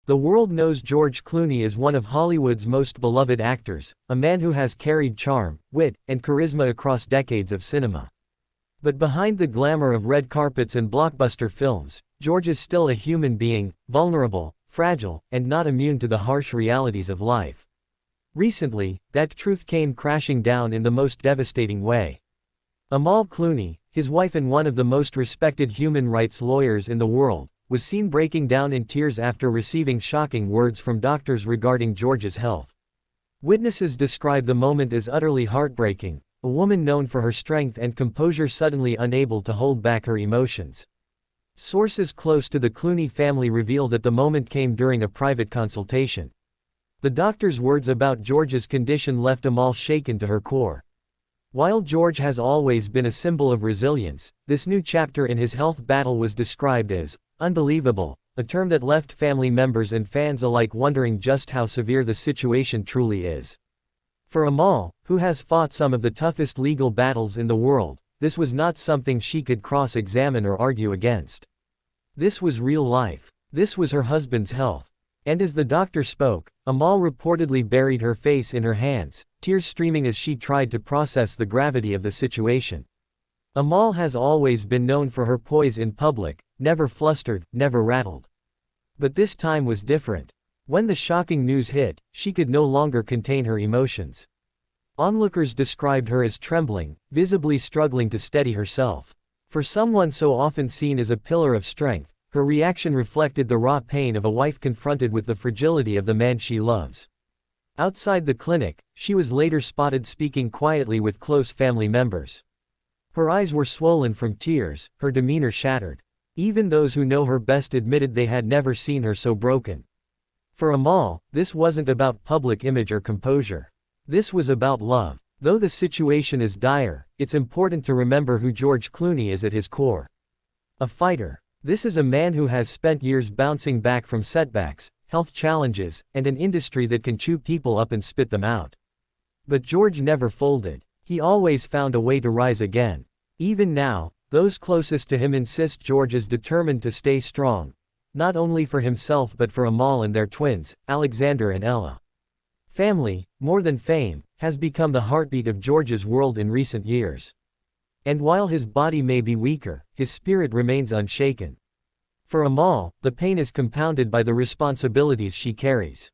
The world knows George Clooney is one of Hollywood's most beloved actors, a man who has carried charm, wit, and charisma across decades of cinema. But behind the glamour of red carpets and blockbuster films, George is still a human being, vulnerable, fragile, and not immune to the harsh realities of life. Recently, that truth came crashing down in the most devastating way. Amal Clooney, his wife and one of the most respected human rights lawyers in the world, was seen breaking down in tears after receiving shocking words from doctors regarding George's health. Witnesses describe the moment as utterly heartbreaking, a woman known for her strength and composure suddenly unable to hold back her emotions. Sources close to the Clooney family reveal that the moment came during a private consultation. The doctor's words about George's condition left Amal shaken to her core. While George has always been a symbol of resilience, this new chapter in his health battle was described as unbelievable, a term that left family members and fans alike wondering just how severe the situation truly is. For Amal, who has fought some of the toughest legal battles in the world, this was not something she could cross-examine or argue against. This was real life. This was her husband's health. And as the doctor spoke, Amal reportedly buried her face in her hands, tears streaming as she tried to process the gravity of the situation. Amal has always been known for her poise in public, never flustered, never rattled. But this time was different. When the shocking news hit, she could no longer contain her emotions. Onlookers described her as trembling, visibly struggling to steady herself. For someone so often seen as a pillar of strength, her reaction reflected the raw pain of a wife confronted with the fragility of the man she loves. Outside the clinic, she was later spotted speaking quietly with close family members. Her eyes were swollen from tears, her demeanor shattered. Even those who know her best admitted they had never seen her so broken. For Amal, this wasn't about public image or composure. This was about love. Though the situation is dire, it's important to remember who George Clooney is at his core. A fighter. This is a man who has spent years bouncing back from setbacks, health challenges, and an industry that can chew people up and spit them out. But George never folded. He always found a way to rise again. Even now, those closest to him insist George is determined to stay strong, not only for himself but for Amal and their twins, Alexander and Ella. Family, more than fame, has become the heartbeat of George's world in recent years. And while his body may be weaker, his spirit remains unshaken. For Amal, the pain is compounded by the responsibilities she carries.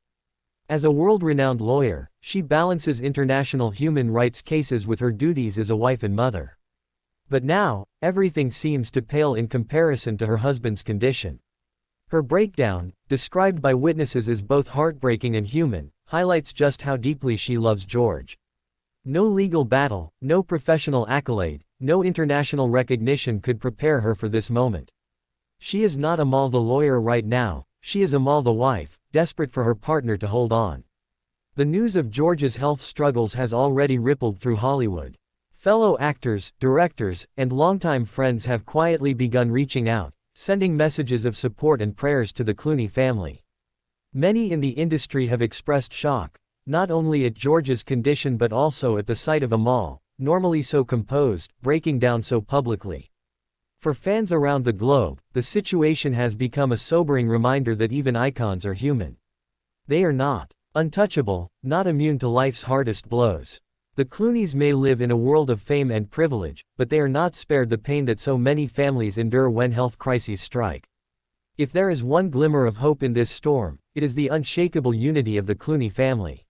As a world-renowned lawyer, she balances international human rights cases with her duties as a wife and mother. But now, everything seems to pale in comparison to her husband's condition. Her breakdown, described by witnesses as both heartbreaking and human, highlights just how deeply she loves George. No legal battle, no professional accolade, no international recognition could prepare her for this moment. She is not Amal the lawyer right now, she is Amal the wife, desperate for her partner to hold on. The news of George's health struggles has already rippled through Hollywood. Fellow actors, directors, and longtime friends have quietly begun reaching out, sending messages of support and prayers to the Clooney family. Many in the industry have expressed shock, not only at George's condition but also at the sight of Amal, normally so composed, breaking down so publicly. For fans around the globe, the situation has become a sobering reminder that even icons are human. They are not untouchable, not immune to life's hardest blows. The Clooneys may live in a world of fame and privilege, but they are not spared the pain that so many families endure when health crises strike. If there is one glimmer of hope in this storm, it is the unshakable unity of the Clooney family.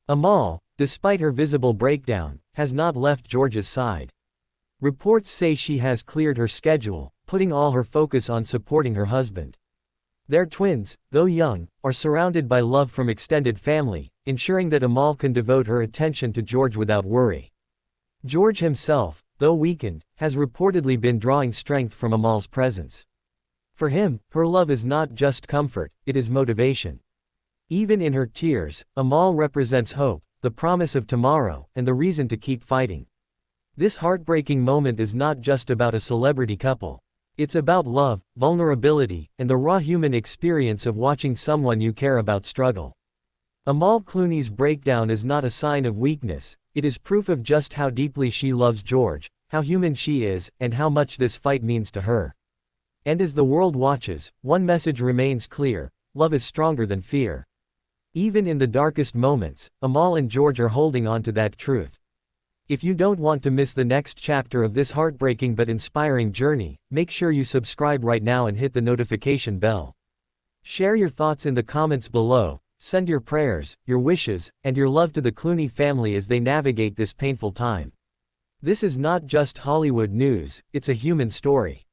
Amal, despite her visible breakdown, has not left George's side. Reports say she has cleared her schedule, putting all her focus on supporting her husband. Their twins, though young, are surrounded by love from extended family, ensuring that Amal can devote her attention to George without worry. George himself, though weakened, has reportedly been drawing strength from Amal's presence. For him, her love is not just comfort, it is motivation. Even in her tears, Amal represents hope, the promise of tomorrow, and the reason to keep fighting. This heartbreaking moment is not just about a celebrity couple. It's about love, vulnerability, and the raw human experience of watching someone you care about struggle. Amal Clooney's breakdown is not a sign of weakness, it is proof of just how deeply she loves George, how human she is, and how much this fight means to her. And as the world watches, one message remains clear: love is stronger than fear. Even in the darkest moments, Amal and George are holding on to that truth. If you don't want to miss the next chapter of this heartbreaking but inspiring journey, make sure you subscribe right now and hit the notification bell. Share your thoughts in the comments below, send your prayers, your wishes, and your love to the Clooney family as they navigate this painful time. This is not just Hollywood news, it's a human story.